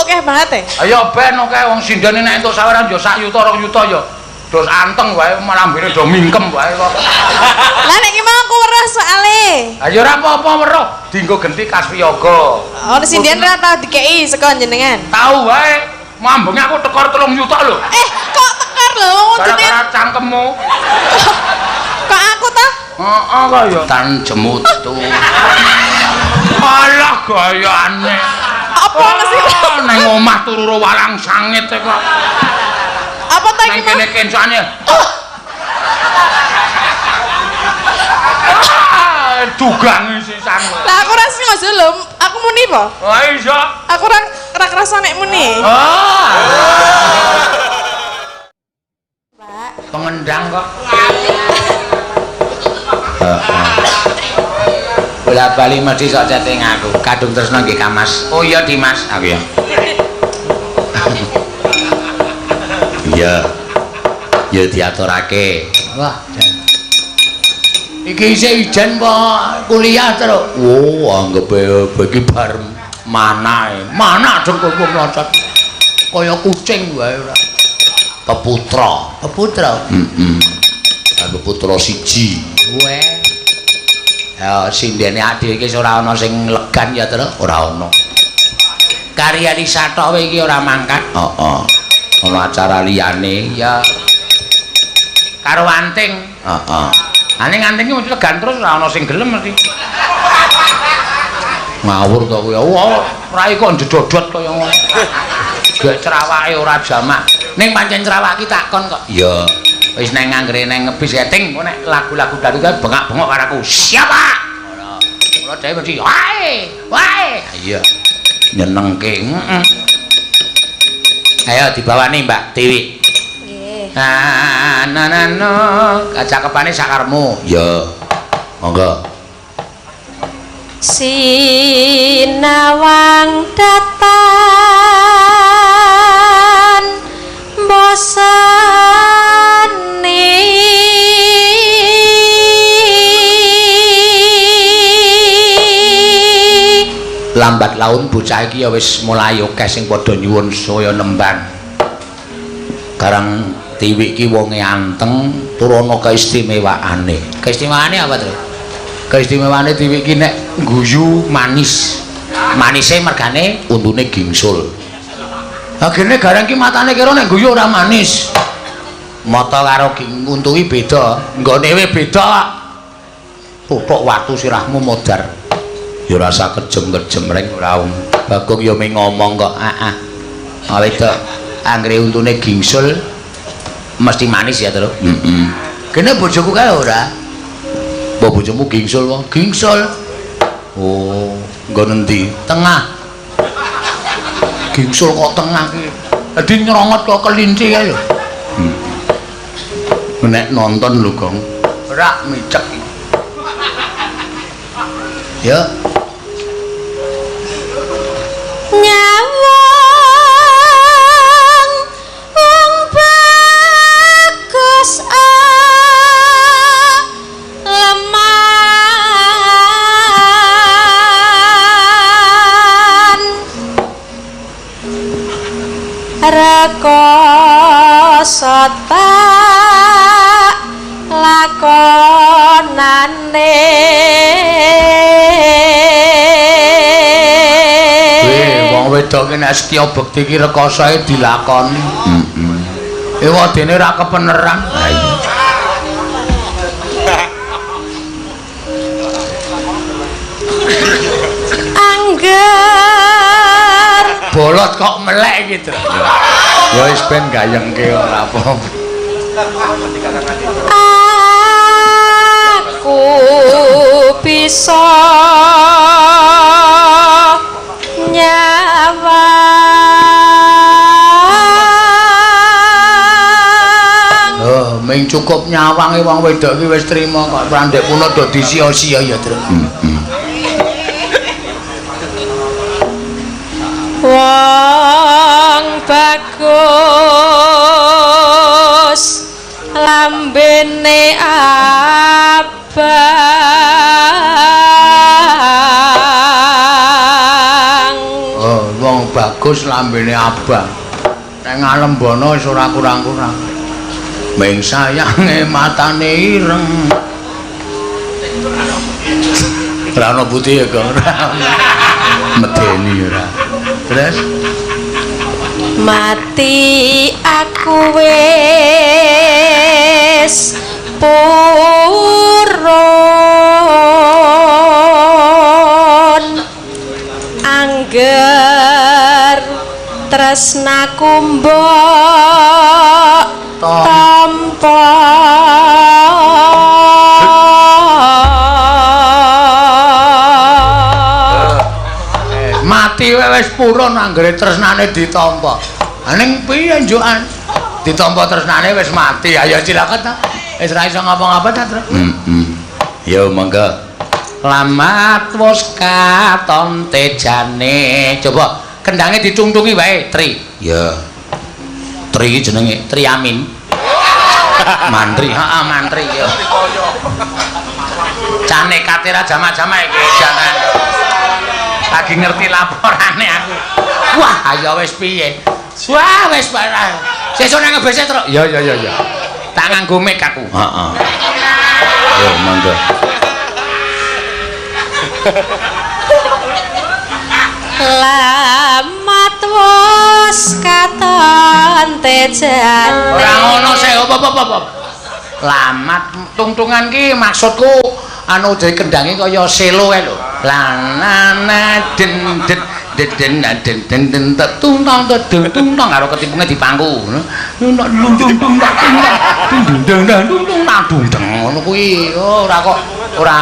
akeh banget Ayo ben akeh wong sindene nek entuk saweran yo sak yuta 2 yuta yo. Dos anteng wae malambene do mingkem wae kok. Lah nek ki mau aku weruh soalé. Ayo ora apa-apa weruh, dienggo genti Kaswiyaga. Oh sindian ora tau dikeki saka jenengan. Tahu wae, mambenge aku tekor 3 yuta lho. Kok tekor lho wong gara-gara cangkemmu. Kok aku ta? Heeh kok ya. Tan jemutu. Alah gayane. Apa sih? Nang omah turu walang sangit kok. Apa ta iki? Nang kene kencane. Dugang sisan. Lah aku ora sengaja lho, aku muni apa? Oh iya. Aku ora kerasa nek muni. Pak. Pengendang kok. Bola bali mesti sok chatting aku. Kadung tresno nggih Kamas. Oh iya Dimas, aku ya. Iya. Ya diaturake. Wah, iki isih ijen kok kuliah terus. Oh, anggepe bagi bar manae. Mana deng kok mlocot. Kaya kucing wae ora. Peputra. Heeh. Peputra siji. Weh. Ya sindene adike iki ora ana sing legan ya, Tru. Ora ana. Karyani satok iki ora mangkat. Heeh. Ana acara liyane ya karo anting. Heeh. Ane ngantingi mesti legan terus ora ana sing gelem mesti. Ngawur to kowe. Wah, rai kok ndedodot kaya ngono. Gek cerawake ora jamak. Ning pancen cerawak ki takon kok. Iya. Wis nang anggere nang ngebis setting kok nek lagu-lagu dangdut kan bengak-bengok karo aku. Siapa? Ngono. Kula dhewe mesti wae, wae. Iya. Nyenengke. Heeh. Ayo dibawani Mbak Dewi. Nanano cakepane sakarmu. Ya. Monggo. Sinawang datan bosani lambat laun bocah iki ya wis mulai akeh sing padha nyuwun saya nembang. Karang Tiwik ki wonge anteng, turana keistimewaane. Keistimewaane apa, Tru? Keistimewaane Tiwik ki nek guyu manis. Manise mergane untune gingsul. Lah gene garang ki matane kira nek guyu ora manis. Mata karo untu ki beda, nggone beda. Tutuk watu sirahmu modar. Ya rasa kejem-kejem reng ora um. Bagong ya ming ngomong kok. Awedok anggere untune gingsul mesti manis ya, Tru. Heeh. Kene bojoku kae ora. Mbok bojomu gingsul wong, gingsul. Oh, nggon endi? Tengah. Gingsul kok tengah ki. Dadi nyrongot kok kelinci kae lho. Nek nonton lho, Gong. Ora micek. Ya. Rekoso tak lakonane wong wedok ki nek setya bekti ki rekosoe dilakoni. Heeh. Wadene ra kepeneran. Ha iya. Bolot kok melek gitu. Ya wis ben gayengke ora apa-apa. Aku bisa nyawang. Oh, ming cukup nyawange wong wedok ki wis trima kok prandek puno do disia-sia ya, Tru. Wong bagus lambene abang. Oh, wong bagus lambene abang. Nek ngalembono wis ora kurang-kurang. Ming sayange matane ireng. Ora ono putih ya, Kang. Medeni ora. Terus mati aku wis purun angger tresnaku mbok tampa mati wis purun anggere tresnane ditampa. Ning piye njukan? Ditampa tresnane wis mati. Ayo cilakat ta. Wis ra iso ngapa-ngapa ta, Tru? Ya monggo. Lamat wis katon tejane. Coba kendange ditungtungi wae, Tri. Ya. Tri iki jenenge Tri Amin. Mantri, heeh mantri ya. Cane katera jama-jama iki jangan. Lagi ngerti laporane aku. Wah, ayo wis piye? Wah, wis parah. Sesuk nang ngebese, Tru. Ya. Tak nganggo mic aku. Heeh. Yo, monggo. lamat wis katon tejane Ora ngono sik apa. Lamat tungtungan ki maksudku anu dhewe kendange kaya selo kae lho. Lanana den tungtong karo ketimpunge dipangku. Ngono kuwi ora kok ora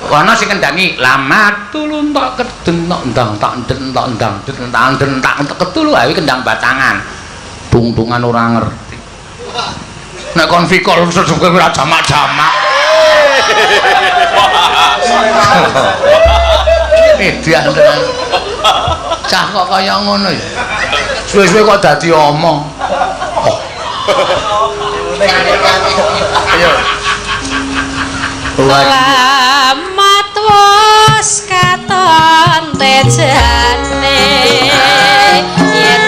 ana sing kendangi lamat tulun tok keden tok ndang tak den tok ndang den tak ketulu ha kendang batangan. Tungtungan ora ngerti. Nek kon fikol sesuke ora jamak-jamak. Ideal tenan. Cah kok kaya ngono ya. Suwe-suwe kok dadi omong. Ayo. lamat wis katon tejane yen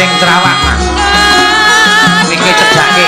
sing terawak Mas. Iki cedhake.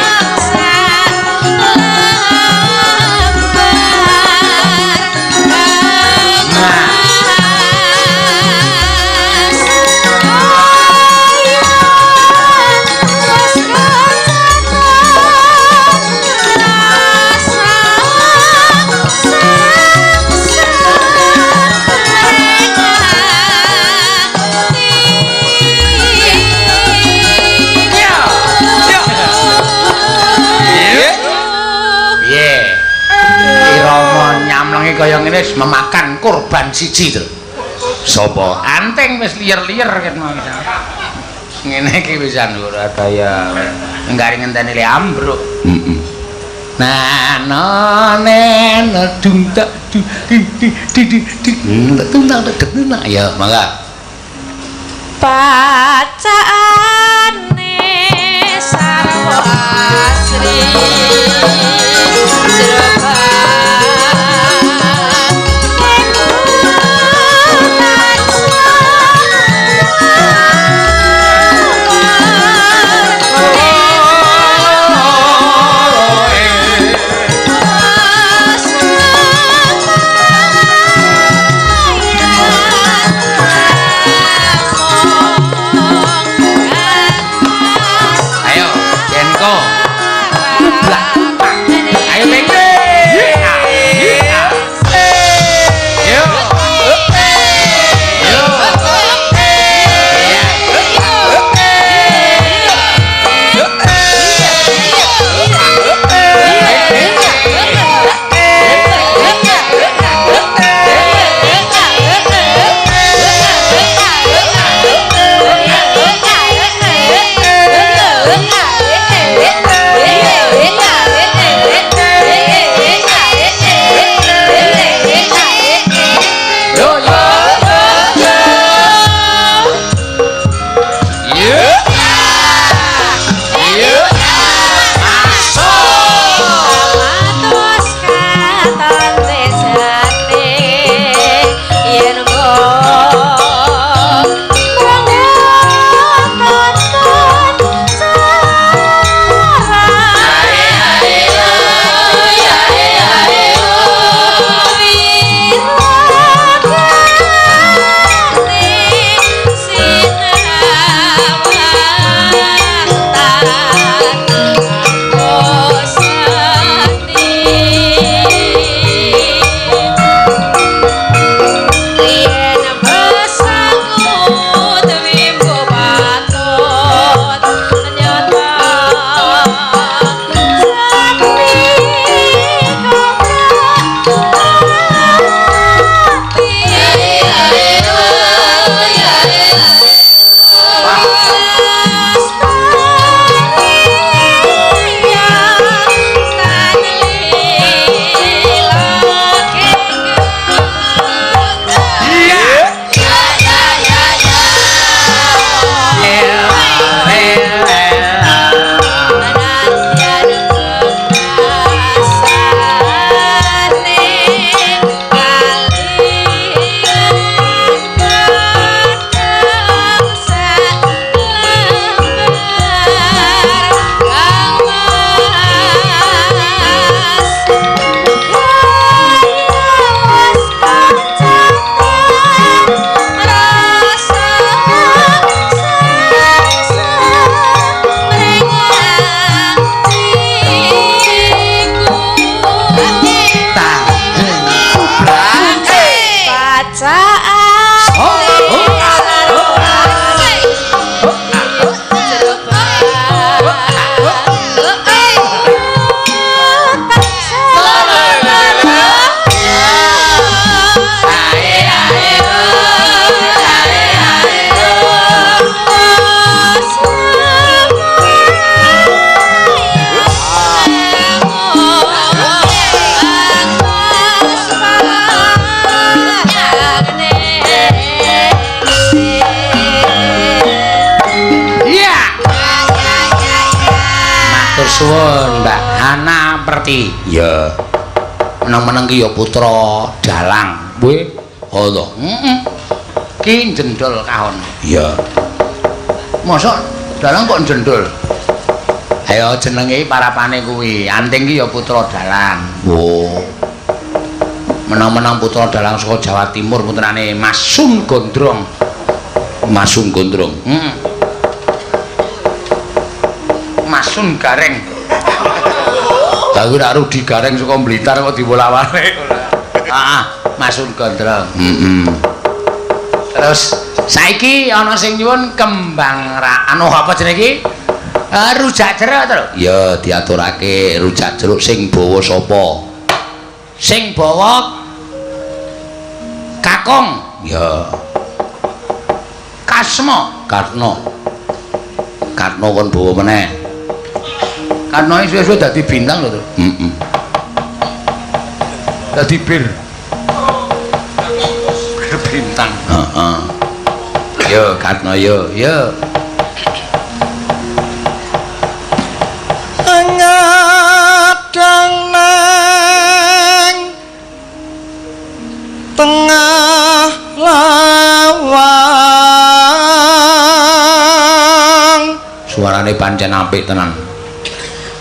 Kaya ngene wis memakan korban siji to. Sapa? Anting wis liyer-liyer ket mau. Ngene iki pisan ora daya. Enggak ngenteni le ambruk. Heeh. Nah, nene dung tak ya, mangga. Pacaane sarwa asri suwun Mbak Hana Perti. Ya. Meneng-meneng ki ya putra dalang. Nggih. Oh lho. Heeh. Ki jendol kahon. Iya. Mosok dalang kok jendol? Ayo jenenge parapane kuwi. Anting ki ya putra dalang. Oh. Menang-menang putra dalang saka Jawa Timur putrane Mas Sun Gondrong. Mas Sun Gondrong. Mas Sun Gareng. Lah kuwi rak Rudi Gareng saka Blitar kok diwola-wale. Heeh, Mas Sun Gondrong. Terus saiki ana sing nyuwun kembang anu apa jenenge iki? Rujak jeruk to. Ya diaturake rujak jeruk sing bawa sapa? Sing bawa Kakung. Ya. Kasmo, Karno. Karno kon bawa meneh. Karno iki suwe-suwe dadi bintang lho to. Heeh. Dadi bir. Bir bintang. Heeh. Yo Karno yo. Ngadang nang tengah lawang. Suarane pancen apik tenan.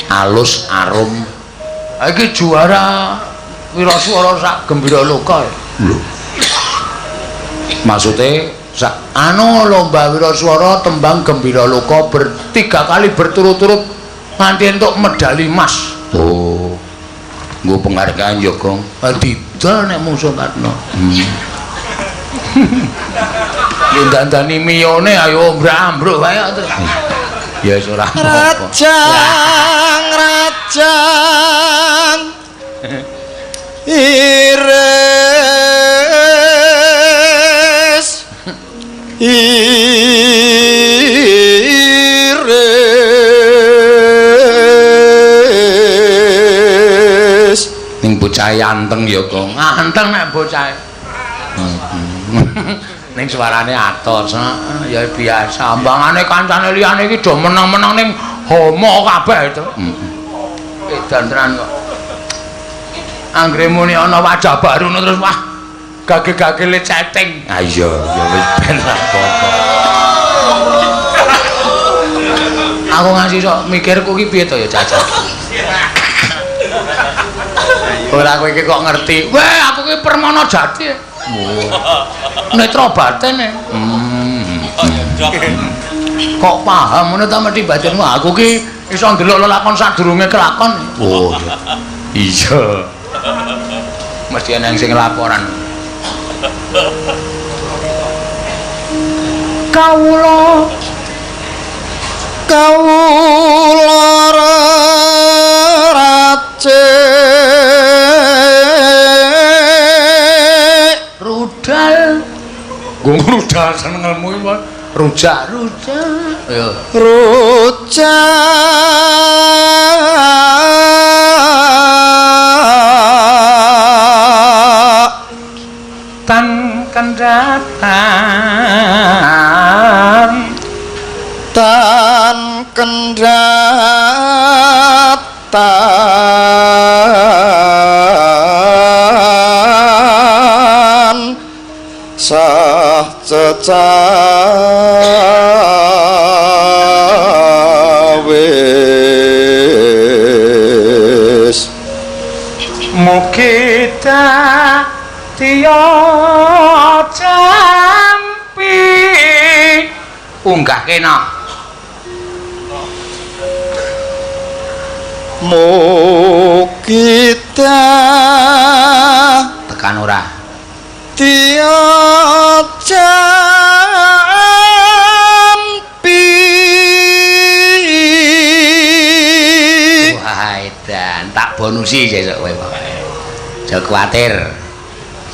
Alus arum. Iki juara wiraswara sak Gembira Loka. Lho. Maksude sak lomba wiraswara tembang Gembira Loka 3 kali berturut-turut nganti entuk medali emas. Oh. Nggo penghargaan ya, Gong. Didol nek musuh Karno. Yen dandani miyone ayo ombrah-ambruk wae to. Ya wis ora apa-apa. Rajang iris ning bocah anteng ya, Gong. Anteng nek bocah. Ning suarane atos, ya biasa. Ambangane kancane liyane iki do menang-menang ning homo kabeh to. Edan tenan kok. Anggere muni ana wajah baru terus wah gage-gagele cetting. Ah iya, ya wis ben apa-apa. Aku ngasih sok mikirku ki piye to ya, Caca. Ora kowe iki kok ngerti. Weh, aku ki Permana Jati. Netra batin e. Kok paham ngono ta mesti batinmu? Aku ki iso ndelok lelakon sadurunge kelakon. Oh. Iya. Mesti ana sing laporan. Kawula rudal rudal senengelmu iki rujak ya tan kendatan sah cecawis mukita tiya campi unggah kena mukita tekan ora tiya campi wah edan tak bonusi sesuk kowe aja kuwatir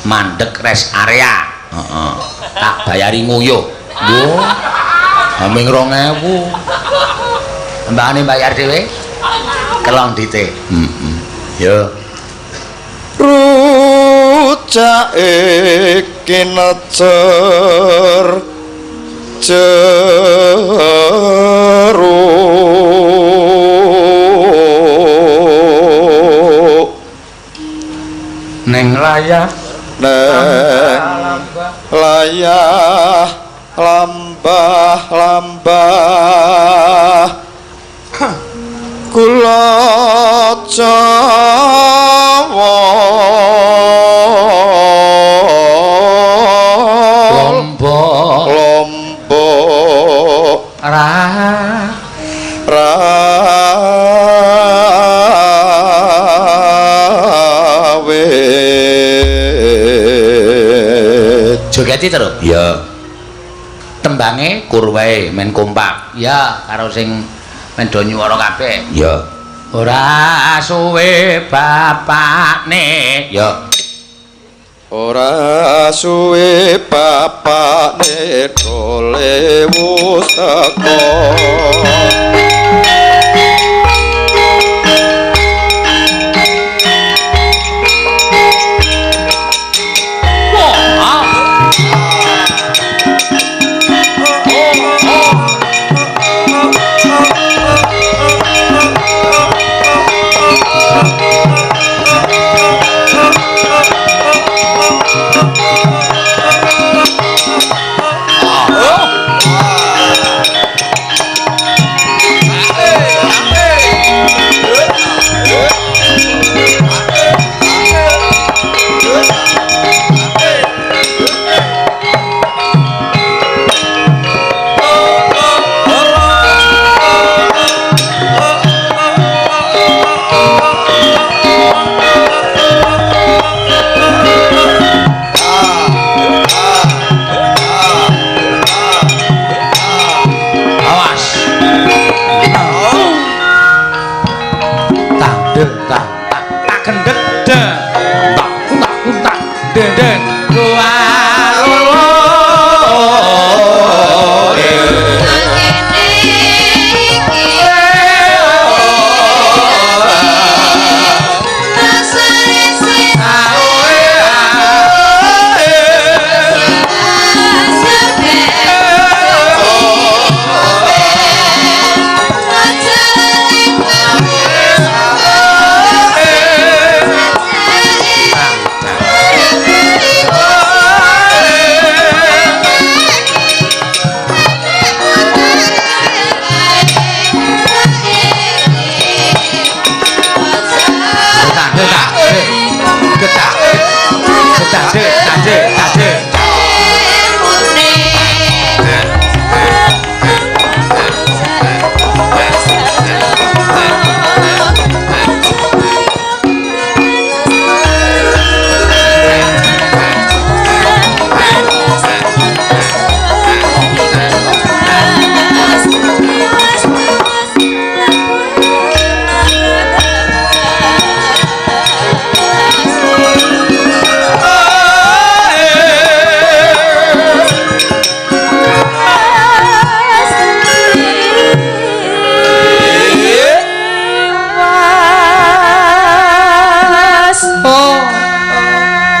mandek rest area tak bayari nguyuh lho aming 2000 mbakane bayar dhewe kelong dite yo rujak iki necer jeruk Neng layah layah lambah kula Jawa lombok rawe jogeti terus ya tembange kur wae men kompak ya karo sing men do nyuwara kabeh ya ora suwe bapakne ya ora suwe bapakne dole wus teko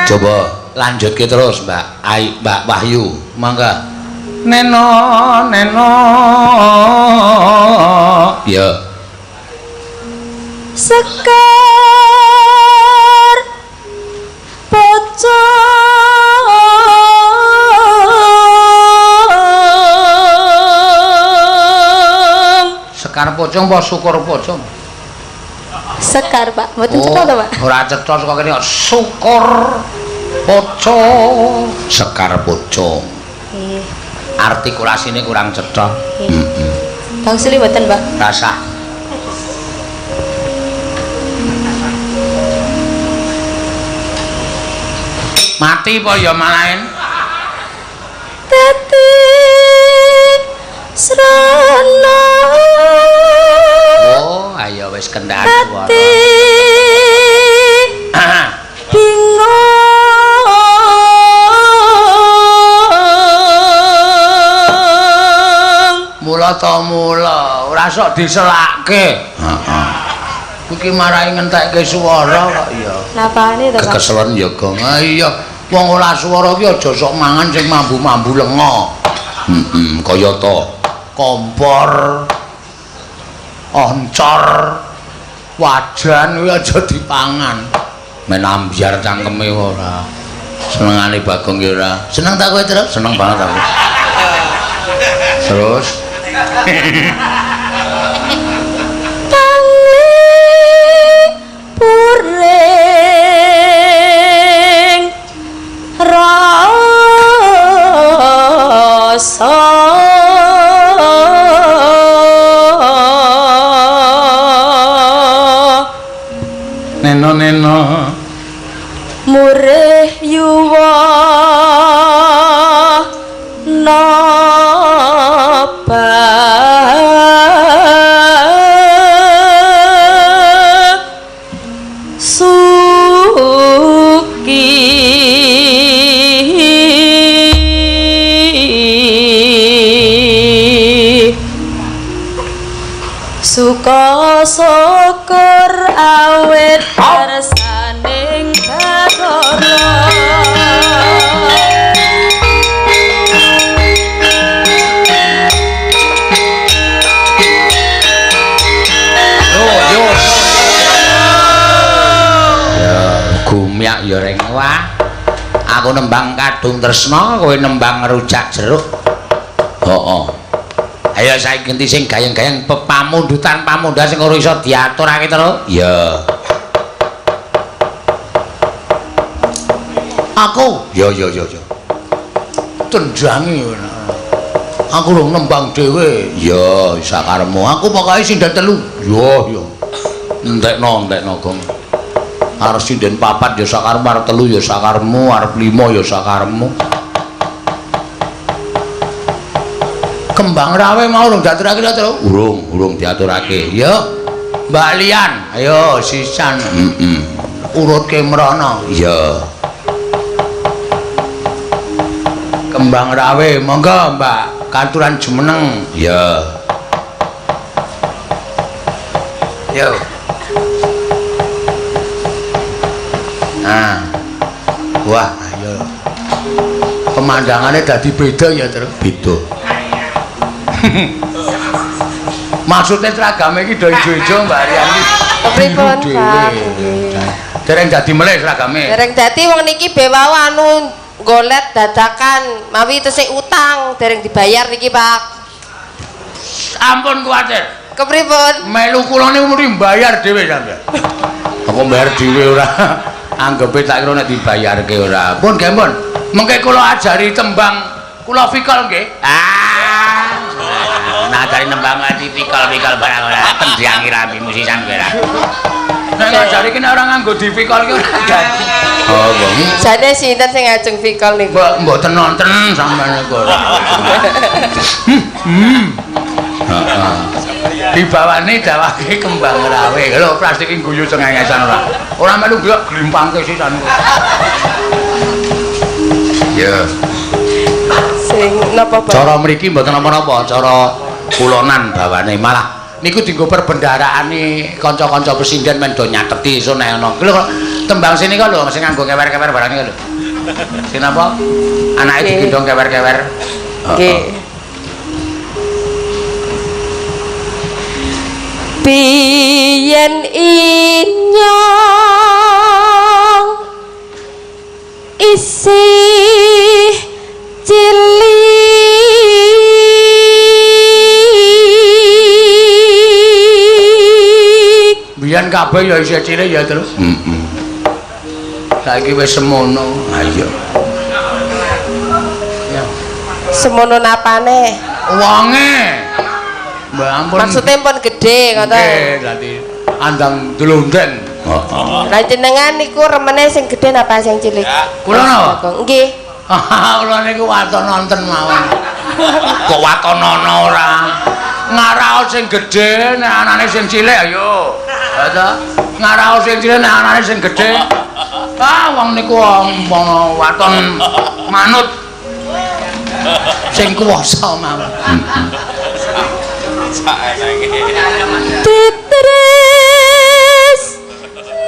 coba lanjutke terus Mbak Wahyu mangga neno ya Sekar pocong Sekar pocong apa syukur pocong Sekar Pak mboten cetha to Pak ora cetha saka kene syukur pocong Sekar pocong nggih artikulasine kurang cetha Bang Suli mboten Pak rasa mati apa ya malaen Tati srana oh ayo wis kendhani Tati bingung mula ta mula ora sok diselakke heeh iki marahi ngentekke swara kok ya napane to Pak kekeselen ya gong iya wong ora swara ki aja sok mangan sing mambu-mambu lenga kaya to kompor oncor wajan kuwi aja dipangan men ambyar cangkeme ora. Senengane Bagong ya ora. Seneng tak kowe terus? Seneng banget aku. Terus puring rasa neno murih yuwa napa suka syukur awet kersaning Bathara gumiak ya reng wah aku nembang kadung tresna kowe nembang rujak jeruk ayo saiki ganti sing gayeng-gayeng pepamundutan pamundhan sing ora iso diaturake terus ya aku ya tendhangi aku lho nembang dhewe ya sakarepmu aku pokoke sinden 3 ya entekno gong arep sinden 4 ya sakarepmu arep 3 ya sakarepmu arep 5 ya sakarepmu kembang rawe mau urung diaturake to urung diaturake ya Mbak Lian ayo sisan urutke mrono ya kembang rawe monggo Mbak katuran jumeneng ya yo nah wah ayo pemandangannya dadi beda ya terus beda maksudnya seragam iki do ijo-ijo Mbak Rian iki kepripun Pak dereng dadi melih seragame dereng dadi wong niki bewau anu golet dadakan mawi tesih utang dereng dibayar niki Pak ampun kuwatir kepripun melu kula niku mesti mbayar dhewe sampeyan apa mbayar dhewe ora anggepe tak kira nek dibayarke ora pun nggih pun mengke kula ajari tembang kula fikol nggih nah dari nembang tipikal barang ora pendiangi rabi musisan kowe ora nek ngajari kene ora nganggo difikol ki ora dadi oh wong jane sinten sing ngajeng fikol niku mboten nonton sampeyan niku ora dibawani dawake kembang rawe lho plastik iki guyu cengengesan ora melu blok glimpangke sisan ya sing napa Pak cara mriki mboten napa-napa cara kulonan bawane malah niku dienggo perbendaharaane kanca-kanca pesinden men do nyateti iso nek ana lho tembang sini kok lho sing nganggo kewer-kewer barang iki lho sing napa anake digendong kewer-kewer nggih biyen inyong isih cilik biyen kabeh ya isih cilik ya terus saiki wis semono ayo ya semono napane wonge mbak ampun maksudnya pun gede ngoten nggih dadi andang dlondeng lah jenengan niku remene sing gede napa sing cilik kula napa nggih kula niku waton nonton mawon kok watonana ora ngaraos sing gedhe nek anane sing cilik ayo ha ta ngaraos sing cilik nek anane sing gedhe wong niku waton manut sing kuwasa mawon Titris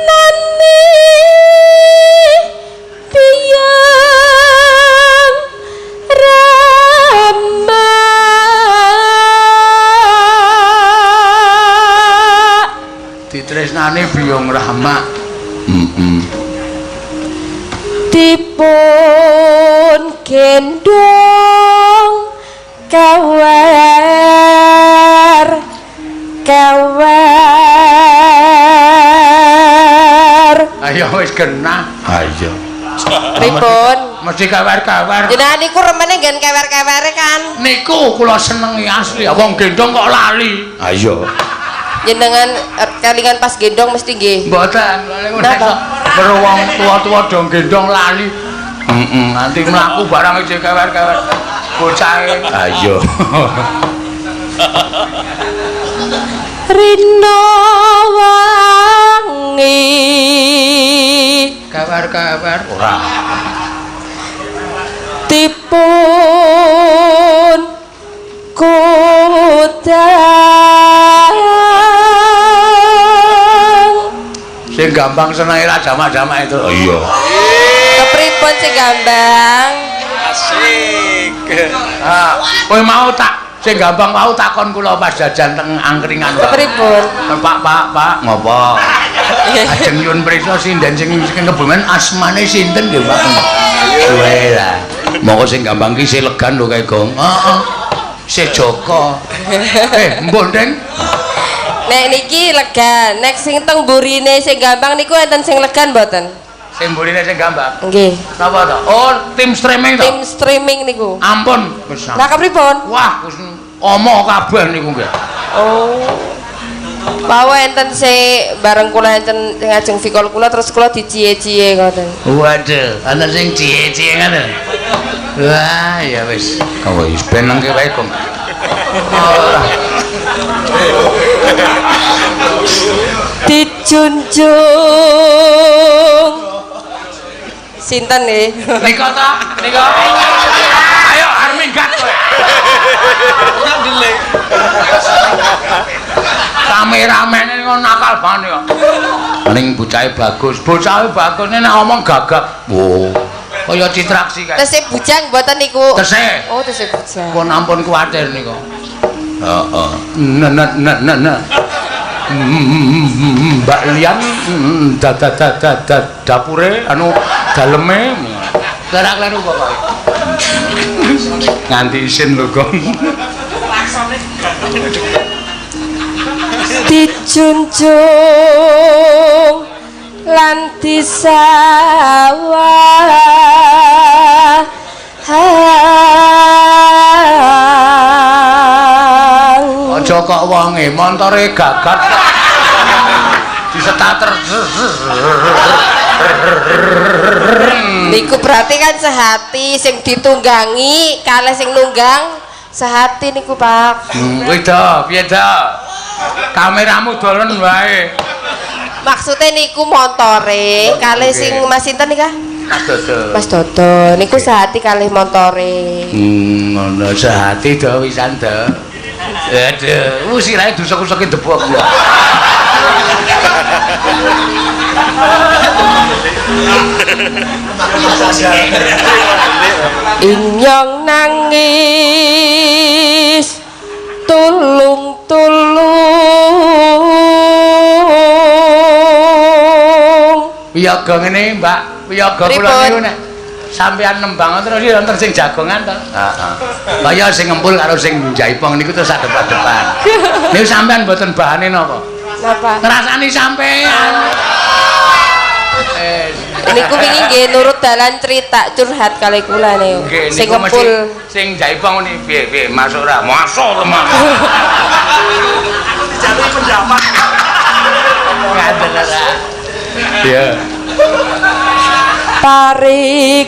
nani biyang Rama ditresnani biyong Rama dipun gendong kawer ayo wis genah ayo pripun mesti kawer jenengan niku remene nggen kewer-kewere kan niku kula senengi asli wong gendong kok lali ayo jenengan kelingan pas gendong mesti nggih mboten karo wong tua-tua dong gendong lali nanti mlaku barang iki kewer bocahe ayo Rina wangi kewer ora dipun kudang sing gampang senenge ra jamak-jamak itu iya kepripun sing gampang Asik. kowe mau tak sing gampang mau takon kula pas jajan teng angkringan kepripun Pak ngopo ajeng nyuwun prisa sinden sing kebumen asmane sinten nggih Pak suwe lah monggo sing gampang ki Silegan lho kae Gong heeh Si Joko mbuh Ndeng nek niki legan nek sing teng burine sing gampang niku enten sing legan mboten sing burine sing gampang nggih napa to oh tim streaming to tim streaming niku ampun wis lah kepripun wah wis omo kabeh niku nggih oh bahwa enten bareng kula enten ngajeng vikol kula terus kula dicie-cie ngoten. Waduh, ana sing cie-cie ngono. Wah, ya wis. Kok wis ben nangke wae kok. Dijunjung. Sinten nggih? Nika ta? Nika. Ayo Arminggat kowe. Ora delek. Kameramene kok nakal banget kok. Ning bocahe bagus. Bocahe bagus nek ngomong gagap. Wo. Kaya distraksi kae. Tesih bujang mboten niku. Tesih. Oh, tesih bujang. Pun ampun kuwatir nika. Heeh. Nah. Mbak Lian dapure anu daleme kleru pokoke. Nganti isin lho, Gong. Dijunjung lan disawah aja kok wonge montore gagat disetater niku berarti kan sehati sing ditunggangi kalih sing nunggang sehati niku Pak weda piye dah kameramu dolen wae maksudnya niku montore kalih sing Mas sinten nikah Mas Dodo niku sehati kalih montore ngono sehati do wisan do aduh sirahe dusuk-usuke debok gua inyong nangis tulung piyaga ngene Mbak piyaga kula niku nek sampean nembang terus wonten sing jagongan to heeh kaya sing ngempul karo sing jaipong niku terus adep-adepan niku sampean mboten bahane napa napa ngrasani sampean niku wingi nggih nurut dalan cerita curhat kali kula niku sing ngempul sing jaipong ni piye masuk ora masuk teman dijatuhi pendapat ngaten ora ya parikane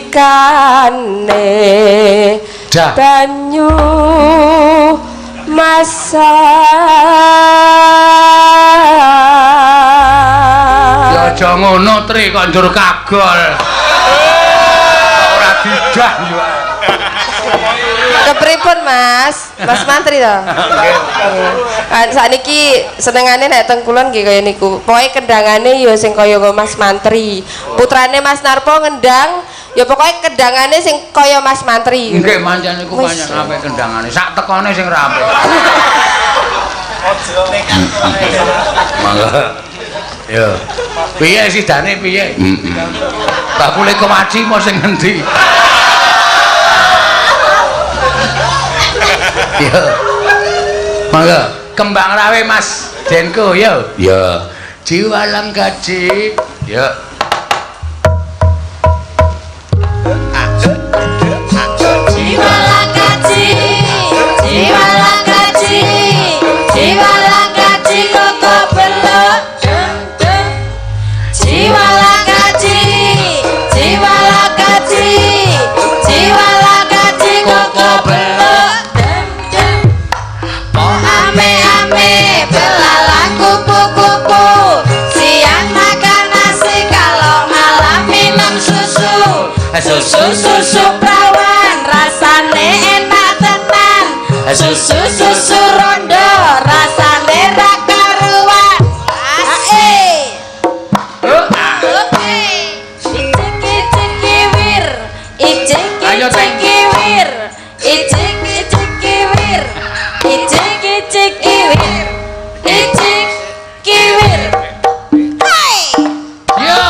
banyu masak ya aja ngono Tri kok njur kagol ora didah yo kepripun Mas Mantri to sakniki senengane nek teng kulon nggih kaya niku pokoke kendangane ya sing kaya Mas Mantri putrane Mas Narpo ngendang ya pokoke kendangane sing kaya Mas Mantri nggih pancen niku banyak apik kendangane sak tekone sing rapi mangga Ya. Piye sidane piye? Bakule kewaci mau sing ngendi? Ya. Mangga, kembang rawe Mas Denko ya. Ya. Jiwalang gaji. Ya. Jiwalang gaji, jiwalang gaji, jiwalang gaji koko belok. Jiwalang gaji, jiwalang gaji, jiwalang gaji koko belok. Oh ame-ame belalang kupu-kupu, siang makan nasi kalau malam minum susu. Susu perawan rasane enak tenan. Susu rondo rasane ra karuan. Icik kiwir, icik kiwir, icik kiwir, icik kiwir, icik kiwir. Hai. Ya.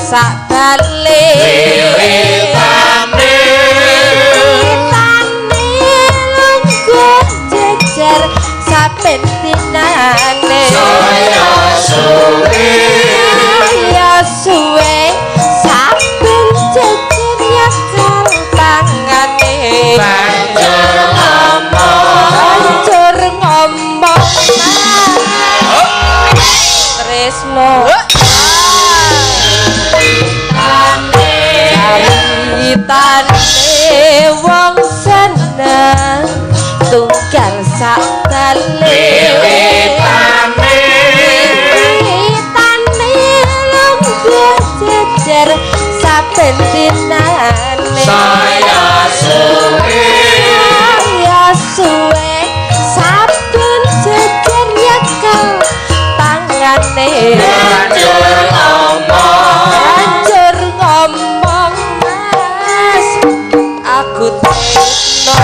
Sak bale tane lungguh jejer saben dinane saya suwe saben jejer nyakal tangane banjur ngomong tresno tane wong seneng tunggal sak dale tane lungguh jejer saben dinane saya suwe saben jejer nyekel tangane banjur ngomong mas aku tresno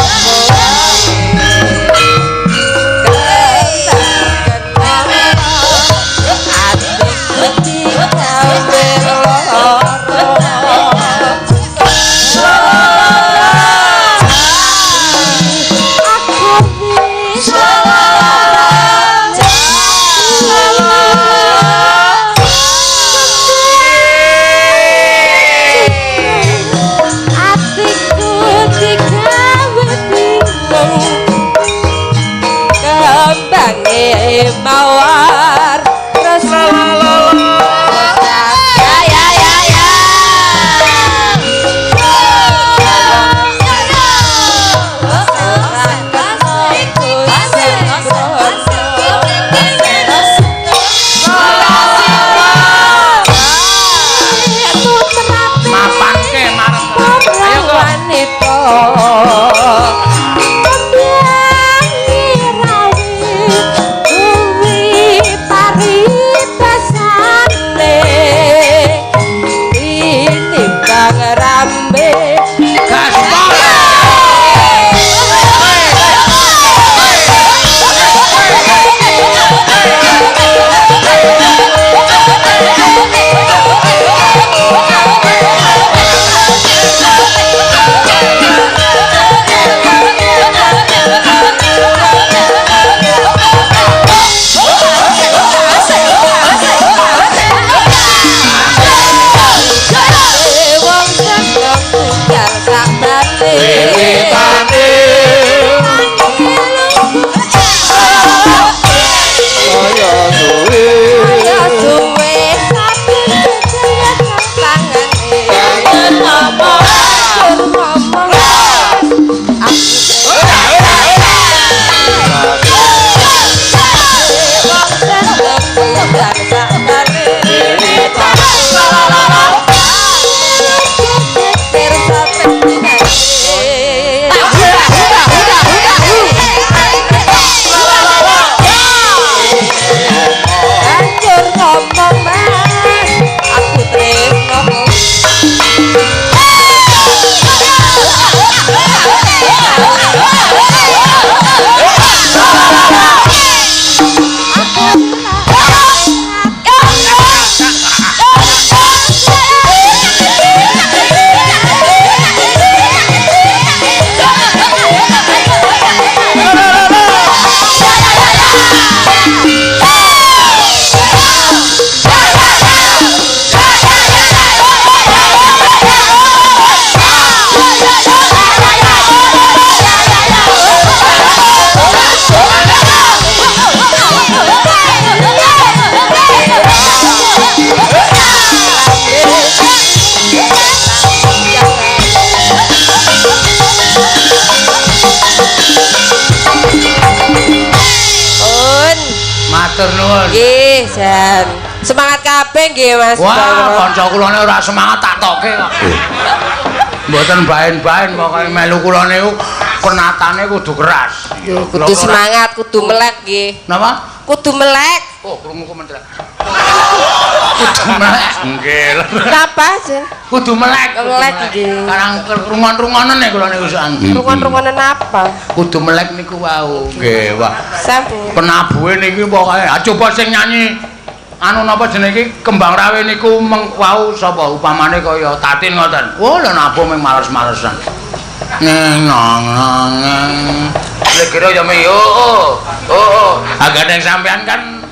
matur nuwun. Nggih, Jan. Semangat kabeh nggih, Mas. Wah, kanca kulane ora semangat tak toke kok. Mboten baen-baen pokoke melu kula niku penatane kudu keras. Kudu semangat, kudu melek nggih. Napa? Kudu melek. Oh, krungu komentar. Kudu melek. Nggih. Napa, Jan? Kudu melek. Melek nggih. Karang rungon-rungonen nek kula niku sak. Rungon-rungonen apa? Kudu melek niku wau. Nggih, wah. Sampun. Penabuhe niki pokoke coba sing nyanyi anu napa jenenge iki Kembang Rawe niku wau sapa upamane kaya Tatin ngoten. Oh, lha nabuh mung males-malesan. Neng nang nang. Lek kira ya me yo. Oh. Agak ning sampean kan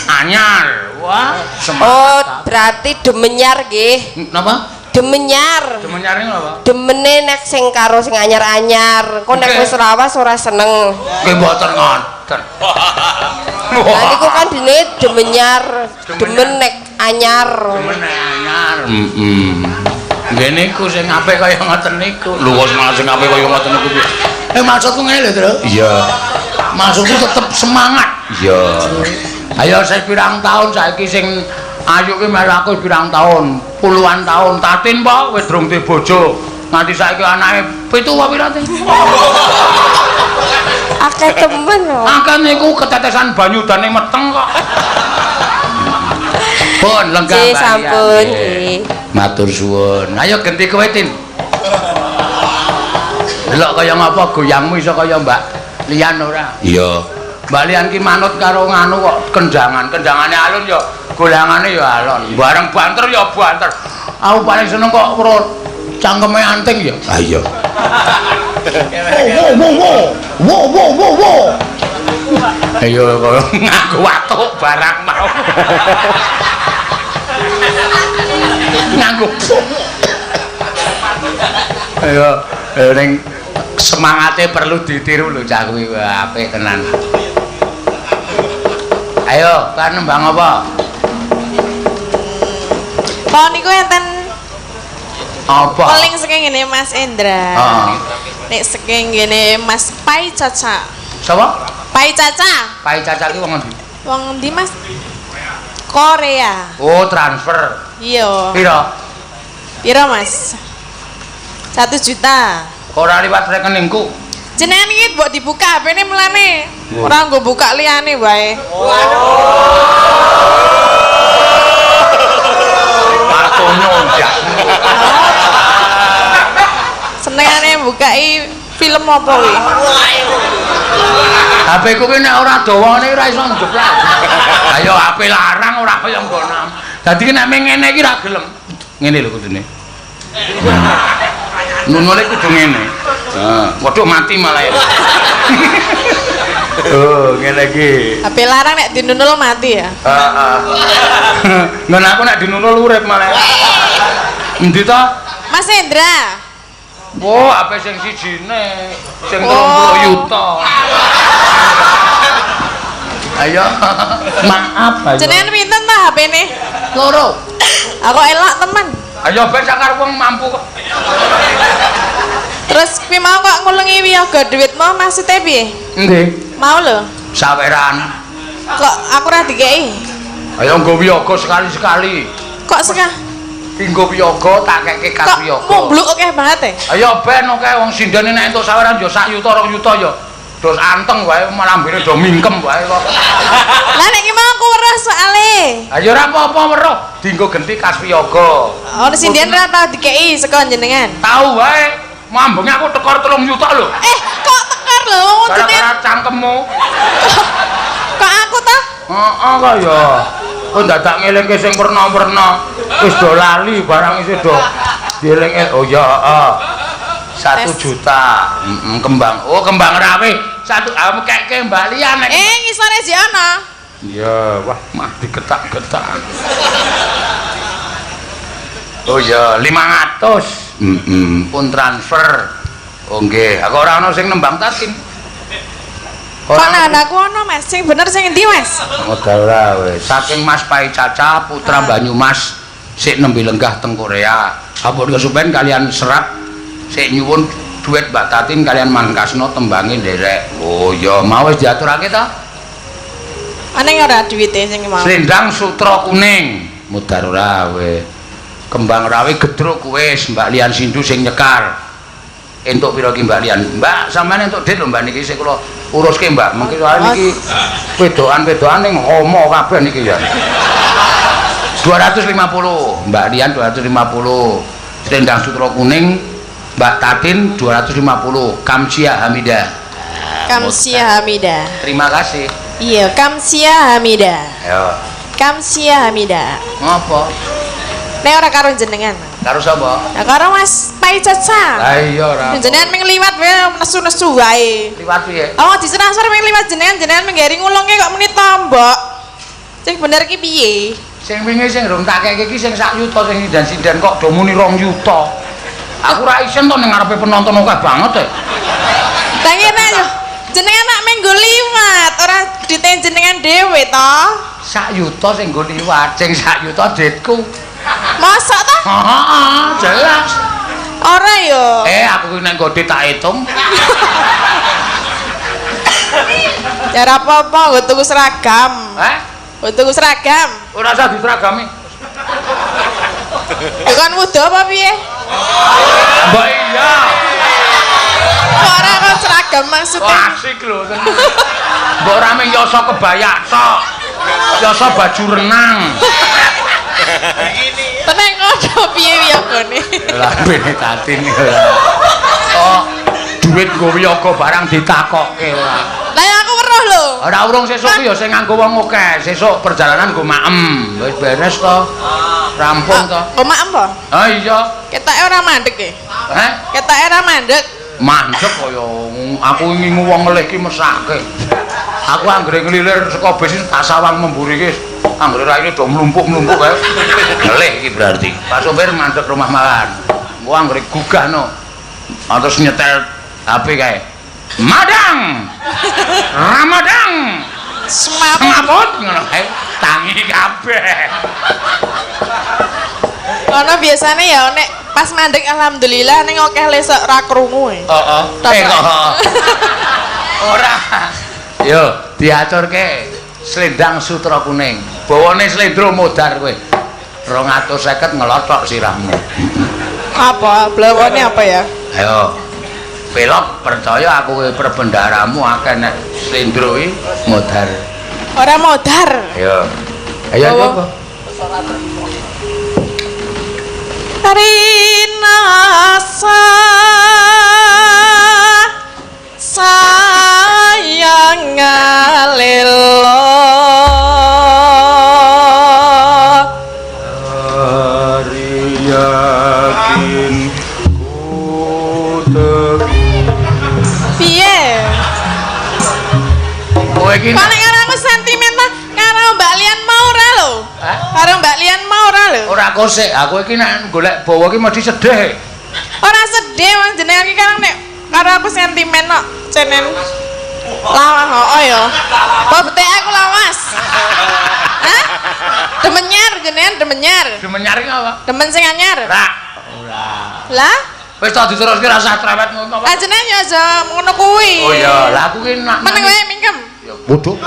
anyar. Wah, Oh, berarti demenyar nggih. Napa? Demenyar. Demenyar niku apa? Demene nek sing karo sing anyar-anyar. Kok nek wis lawas ora seneng. Nggih mboten ngoten. Lah niku kan dene demenyar, demen nek anyar. Demen anyar. Nggih niku sing apik kaya ngoten niku. Lho wis malah sing apik kaya ngoten niku piye? Maksudku ngene lho, Tru. Iya. Maksudku tetep semangat. Iya. Ayo saya pirang tahun saiki sing ayu ki melu aku pirang tahun? Puluhan tahun. Tatin po wis durung duwe bojo. Nganti saiki anake 7 apa pira teh? Akeh temen lho. Akeh niku ketetesan banyu dane meteng kok. Pun lenggah. Nggih, sampun nggih. Matur suwun. Ayo genti kowe, Tin. Delok kaya ngapa goyangmu iso kaya Mbak Lian ora? Iya. Mbak Lian ki manut karo nganu kok kendangan. Kendangane alun ya golangane ya alon. Bareng banter ya banter. Aku paling seneng kok urut cangkeme anting ya. Ah iya. Wo. Ayo kok ngaku watuk barang mau. Nganggo. Ayo ning semangate perlu ditiru lho cah kuwi apik tenan. Ayo, kan nembang apa? Kok niku enten Apa? paling saking ngene Mas Endra. Heeh. Nek saking ngene Mas Pai Caca. Sapa? Pai Caca. Pai Caca ki wong endi? Wong ndi Mas? Korea. Oh, transfer. Iya. Pira? Piro Mas? 1 juta. Ora liwat rekeningku. Jenengan iki mbok dibuka HP-ne mulane. Ora nggo buka liyane wae. Patonyo ya. Senengane bukai film apa kuwi? HP ku ki nek ora dawane ora iso njeblak. Ayo HP larang ora kaya nggonam. Dadi nek ngene iki ra gelem. Ngene lho kudune. Nunule kudu ngene. Heeh, waduh mati malah ya. Oh, ngene iki. HP larang nek dinunul mati ya. Heeh. Ngen aku nek dinunul urip malah. Endi to? Mas Endra. Oh, HP sing sijine, sing 30 yuta. Ayo, maaf ayo. Jenengan pinten ta HP-ne? Loro. Aku elok teman. Ayo ben sakar wong mampu kok. Terus kuwi mau kok ngulungi wiyaga dhuwitmu maksudnya piye? Endi? Mau lho. Saweran. Kok aku ora dikeki? Ayo nggo wiyaga sekali-sekali. Kok sekah? Tinggo wiyaga tak keke kas Kok wiyaga. mumbluk akeh banget e? Ayo ben akeh wong sindene nek entuk saweran yo 1 yuta 2 yuta yo. Dos anteng wae malah mbene do mingkem wae kok. Lah nek iki mau aku weruh soale. Ayo ora apa-apa weruh, dienggo genti kas wiyaga. Ono sindian ora tau dikeki saka jenengan. Tahu wae, mambenge aku tekor 3 yuta lho. Kok tekar lho wong jenengan. Gara-gara cangkemmu. Kok aku ta? Heeh kok ya. Kok dadak ngelingke sing perna-perna. Wis do lali barang isih do dieling. Oh ya, heeh. 1 juta. Kembang. Oh, kembang rawe. 1 keke Mbak Lian nek. Ngisore si ana. Iya, wah mah diketak-ketak. Oh ya, 500. Pun transfer. Oh nggih, aku ora ana sing nembang Tatin. Kok anakku ono Mas, sing bener sing endi Mas? Modal ra wis. Saking Mas Pai Caca putra Banyumas sik nembe lenggah teng Korea. Ampun kesupen kalian Serat sik nyuwun duit Mbak Tatin kalian Mangkasno tembange nderek. Oh ya mau wis diaturake ta? Aneh ora duwite sing mau. Slendang sutra kuning. Mudar ora we. Kembang rawi gedruk wis Mbak Lian Sindu sing nyekar. Entuk pira ki Mbak Lian? Mbak, sampean entuk dit lho Mbak niki sik kula uruske Mbak. Mengki soal niki wedokan-wedokan ning homo kabeh niki ya. 250 Mbak Lian 250. Slendang sutra kuning Mbak Tatin 250. Kamsia Hamida. Kamsia Hamida. Terima kasih. Iya, Kamsia Hamida. Ayo. Kamsia Hamida. Ngopo? Nek ora karo jenengan. Karo sapa? Ya karo Mas Pai Caca. Lah iya ora. Jenengan ming liwat wae nesu-nesu wae. Liwat piye? Oh, ditransfer ming liwat jenengan menggari ngulungke kok meni tombok. Sing bener ki piye? Sing wingi sing rung tak keke iki sing sak yuta sing sinden-sinden kok do muni 2 yuta. Aku ra isen to ning ngarepe penonton akeh banget e. Tangi nek yo. Jenengan nak minggu liwat, ora dite jenengan dhewe to. Sak yuta sing nggo liwat, sing sak yuta ditku. Mosok to? Heeh, jelas. Ora yo. Aku nek nggo dit tak hitung. Ya ora apa-apa, nggo tuku seragam. Nggo tuku seragam. Ora usah diseragami. Ya kan wudo apa piye? Mbak iya. Kok ora kan seragam maksudnya? Wah, asik lho. Mbok rame yoso kebaya tok. Yoso baju renang. Tenang ngono piye wiyagane? Lah bene tatin ya. Oh, duit nggo wiyaga barang ditakokke ora. Lah ya aku weruh lho. Ora urung sesuk ki ya sing nganggo wong akeh. Sesuk perjalanan nggo maem. Wis beres to. Rampung to. Omak apa? Ha iya. Ketoke ora mandek e. Ketoke ora mandek. Mandek kaya aku ngingu wong ngelih ki mesake. Aku anggere nglilir saka bis tak sawang memburi ki. Anggere raine do mlumpuk-mlumpuk kae. Ngelih iki berarti. Pak sopir mandek rumah makan. Engko anggere gugahno. Terus nyetel HP kae. Madang. Ramadang. Semaput ngono kae. Tangi kabeh. Ono biasane ya nek pas mandek alhamdulillah ning akeh lesok ra krungu e. Heeh. Kok. Ora. Yo, diaturke Slendang Sutra Kuning. Bawane slendro modar kowe. 250 ngelotok sirahmu. Apa? Blawane apa ya? Ayo. Belok percaya aku perbendaramu akeh nek slendro iki modar. Ora modar. Ayo. Ayo coba. Rinasa sayang ngalilo hari yakin ku piye? Kowe iki Paling karo aku sentimental karo Mbak Lian mau ora lho. Karo Mbak Lian mau ora lho. ora kosek, aku iki nek golek bawa iki mesti sedih. Ora sedih wong jenengan iki kan nek karo aku sentimen kok cenen lawas oh ya. Apa betek aku lawas? Hah? Demenyar jenengan demenyar. Demenyar iki apa? Demen sing anyar. Ora. Lah? Wis tak diteruske ra usah trewet ngono apa. Lah jenengan yo aja ngono kuwi. Oh iya, lah aku ki nak meneng wae mingkem. ya bodoh.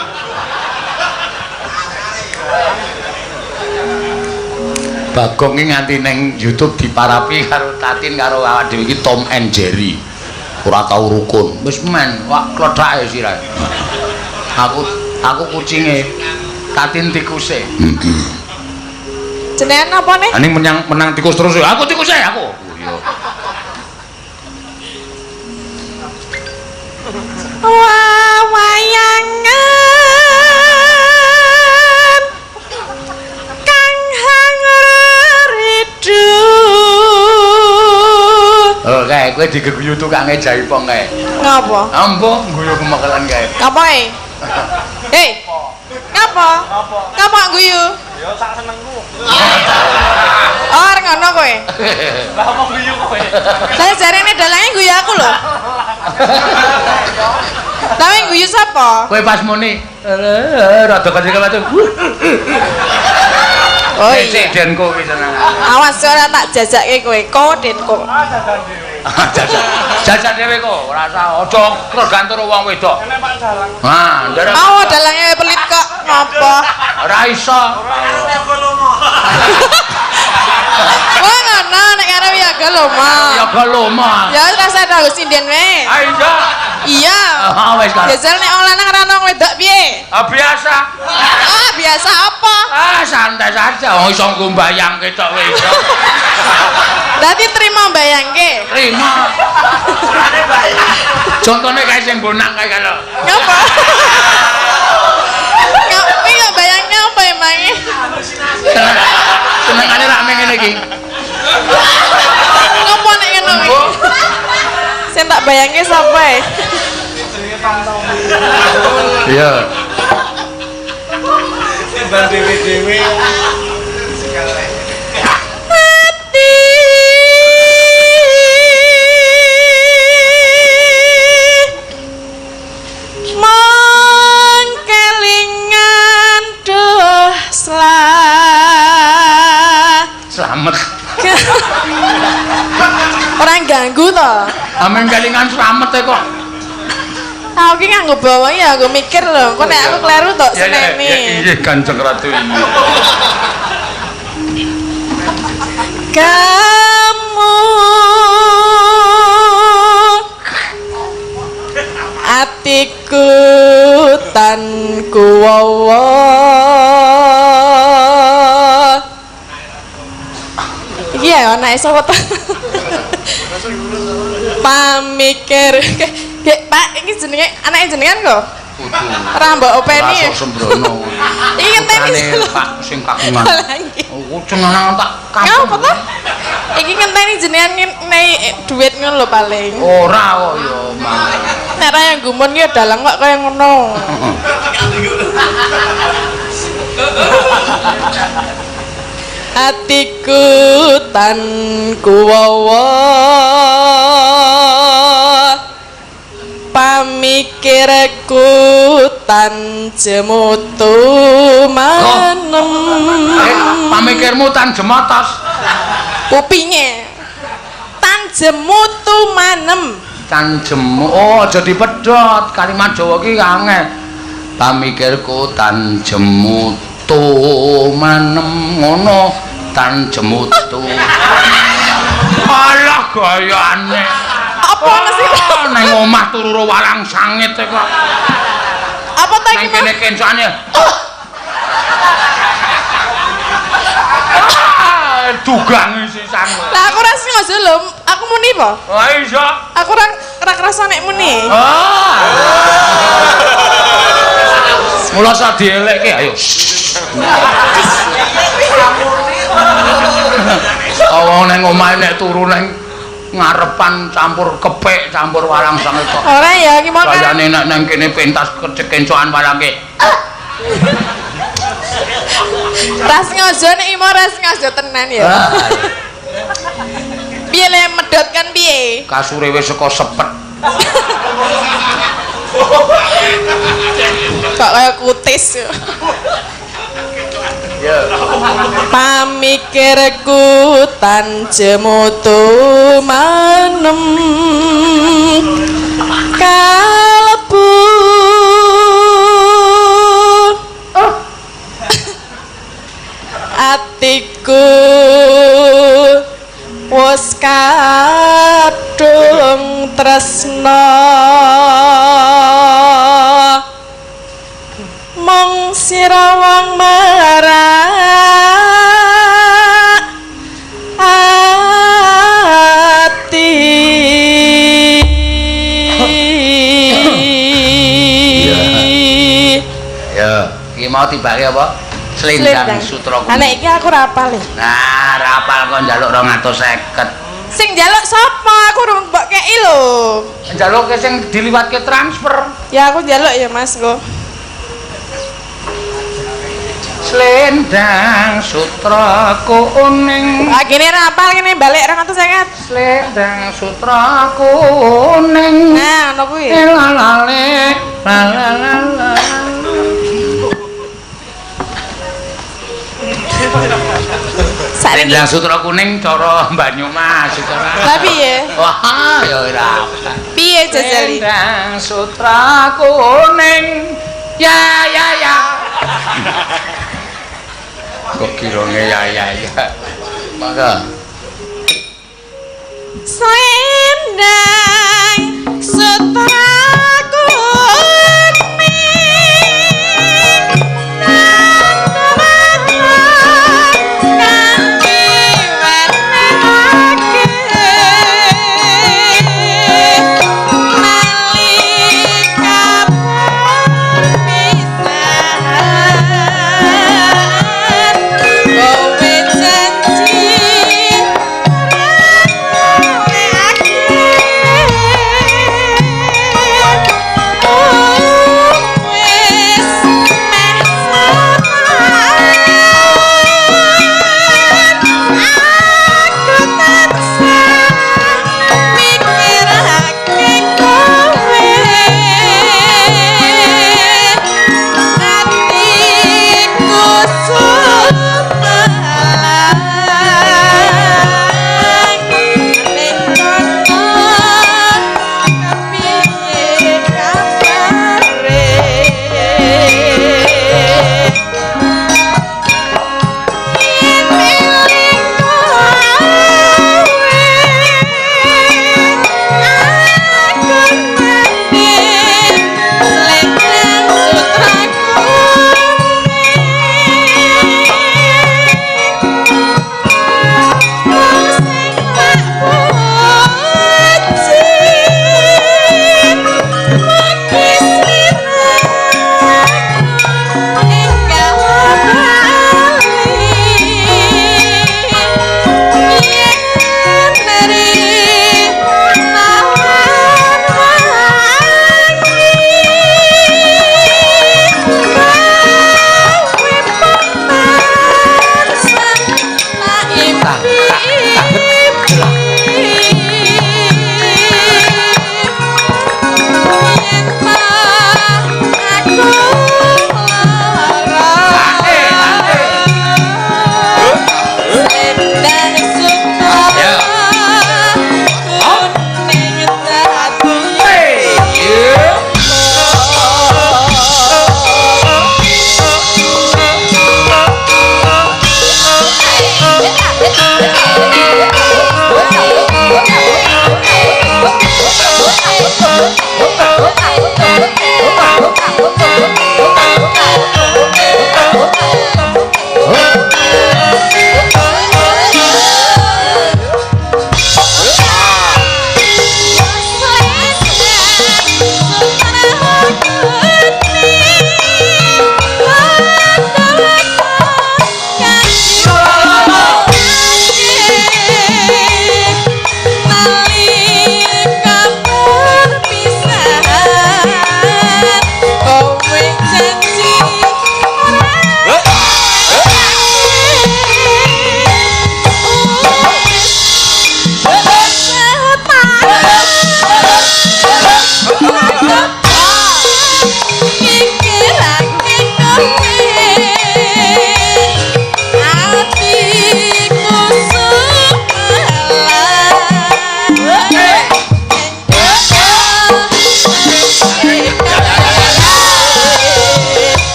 Bagong iki nganti ning YouTube diparapi karo Tatin karo awak dhewe iki Tom and Jerry. Ora tau rukun. Wis men, wak klethake sirahe. Aku kucinge. Tatin tikuse. Jenengan apa nih? Ani menang tikus terus. Aku tikuse aku. Oh iya. Wayangan kang hanger ridu. Oh kae kowe digeguyu tukange jaipong kae. Ngapa? Ambo guyu kemekelan kae. Ngapa e? Hei. Ngapa? Ngapa guyu? Ya sak senengku. Oh, arep ngono kowe. Lah apa guyu kowe? Lah jarene dalange guyu aku lho. Tapi guyu sapa? Kowe pas muni rada kecil macam. Oh iya. Denko wis seneng. Awas ora tak jajake kowe, Denko. Ah dadan dhewe. Jajak dhewe kok, ora usah aja tergantung wong wedok. Enak Pak Dalang. Nah, nderek. Mau dalangnya pelit kok ngapa? Ora iso. Wah ngono nek arep ya galoma. Ya galoma. Ya rasa tahu sinden wae. Ayo. Iya. Ah wis kan. Biasa nek wong lanang ora ono wedok piye? Ah biasa. Ah, biasa apa? Ah santai saja, wong iso ngombayang ketok wis iso. Dadi terima bayangke. Terima. Contohnya kayak sing bonang kayak kalau. Ngapa? Ngapain nggak bayangnya apa emangnya? Senengane rak meng ngene iki. Ngapa nek ngono iki? Sing tak bayangke sapa e? Iya. Timbang dewe-dewe. Slamet. Orang ganggu toh. Amen kelingan slamet e kok. Aku ki nganggo bawang ya aku mikir loh. Kok nek aku kleru tok seneni. Iya Kanjeng Ratu ini. Kamu atiku tan kuwawa iki ya ana sapa to pamikir Pak iki jenenge anake jenengan kok ora mbok openi Ora sembrono. iki ngenteni Pak sing kagungan. Oh jenengan tak ngapa to iki ngenteni jenengan duit ngono lho paling ora kok ya mang. nek ra yang gumun ki dalang kok kaya ngono atiku tan kuwawa pamikirku tan jemutu manem Pamikirmu tan jemotos. kupinge tan jemutu manem Tan jemu. Oh aja dipedhot. Kalimat Jawa ki angel. Pamikirku tan jemutu manem ngono tan jemutu. Alah gayane. apa sih Nang omah turu walang sangit e kok. apa ta Nang iki kene kencane. Dugang sisan. lah aku rasa sengaja lho aku muni apa Wah iso. aku ora kerasa nek muni Mula sak dielekke ayo. Awang nang omahe nek turu nang ngarepan campur kepek campur walang sangit kok. ora ya iki mau kan Kayane nek nang kene pentas kecencokan walangke. ras sengaja nek iki mau ras sengaja tenan ya piye le medhot kan piye Kasure wis saka sepet. kok kaya kutis ya pamikirku tan jemutu manem kalbu atiku wis kadung tresna mong sirawang marak ati Ya, iki mau tibake apa? Slendang sutra. Nek iki aku ora apal. Nah, rapal kok njaluk 250. Sing njaluk sapa? Aku urung mbok kei lho. Njaluk ke sing diliwatke transfer. Ya aku njaluk ya Mas go. Slendang sutra kuning. Ah kene ra apal kene balik 250. Slendang sutra kuning. Nah, ngono kuwi. Lalale lalala. Saiki. Rendang sutra kuning cara Banyumas cara. Lah piye? Wah, ya ora. Piye jajali? Rendang sutra kuning. Ya. Kok kirone ya. Mangga. Selendang sutra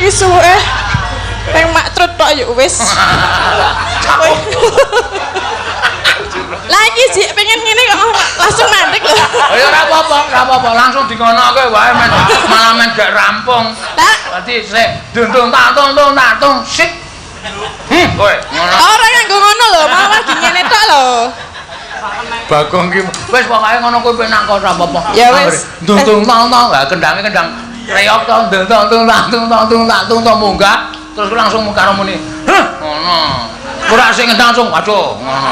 iki suwe. Peng mak trut tok yo wis. Lagi sih pengen ngene kok langsung mandek lho. Ya ora apa-apa, langsung dikonoke wae malah men gak rampung. Lah, Berarti sik dung tung sik. Kowe ngono. ora nganggo ngono lho, mau lagi ngene tok lho. Bagong ki wis pokoke ngono kowe penak kok ora apa-apa. Ya wis. Dung lah kendang reok to dung munggah terus langsung karo muni. Ngono. Ora sing ngendang langsung waduh ngono.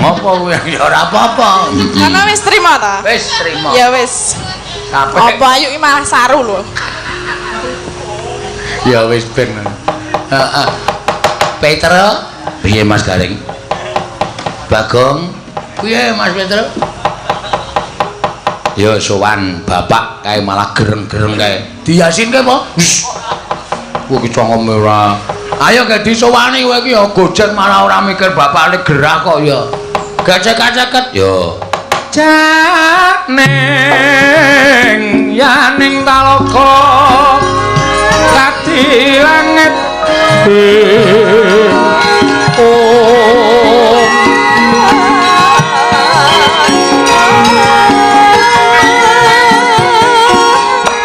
Ngopo kuwi ya ora apa-apa. Ngono wis trima ta? Wis trima. Ya wis. Kabeh. Apa ayu iki malah saru lho. Ya wis ben. Heeh. Peter, piye Mas Garing? Bagong, piye Mas Peter? Ya sowan bapak kae malah gereng-gereng kae. Diyasinke apa? Wis. Kowe ki cangkeme ora. Ayo ge disowani kowe ki ya gojen malah ora mikir bapakne gerah kok ya. Gacek-gaceket ya. Janeng yaning talaka kati langit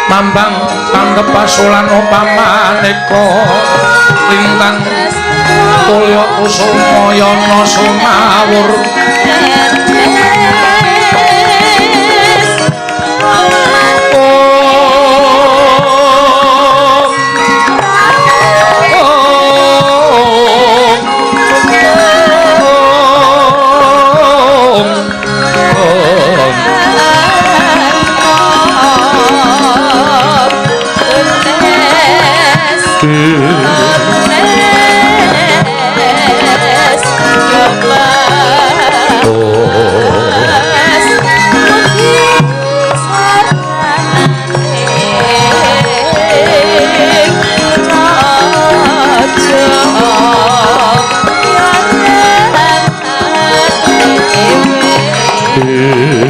Mambang pangkepasulan pamaneka lintang tulya kusuma yana sumawur Yeah.